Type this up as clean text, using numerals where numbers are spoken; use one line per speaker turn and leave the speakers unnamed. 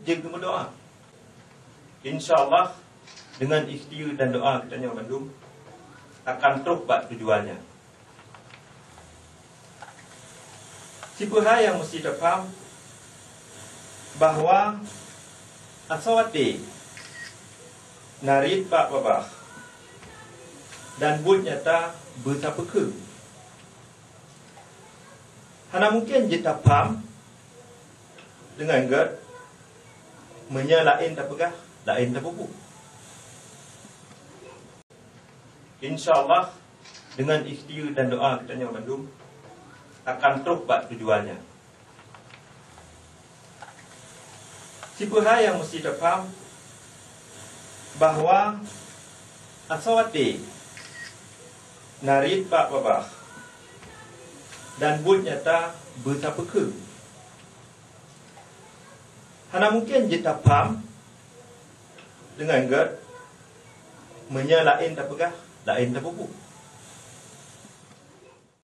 jaga berdoa. InsyaAllah dengan ikhtiar dan doa kita yang Bandung akan terus buat tujuannya. Siapa hal yang mesti faham bahawa asawati narid pak babah dan buat nyata betapa ke. Hana mungkin kita faham dengan gerd menyalain tak pegah, lain tak buku. InsyaAllah dengan ikhtiar dan doa kita yang Bandung akan terus buat tujuannya. Siapa hal yang mesti faham bahawa asawati narid pak babah dan buat nyata betapa ke. Hana mungkin kita faham dengan gerd menyalain tak pegah, lain tak buku.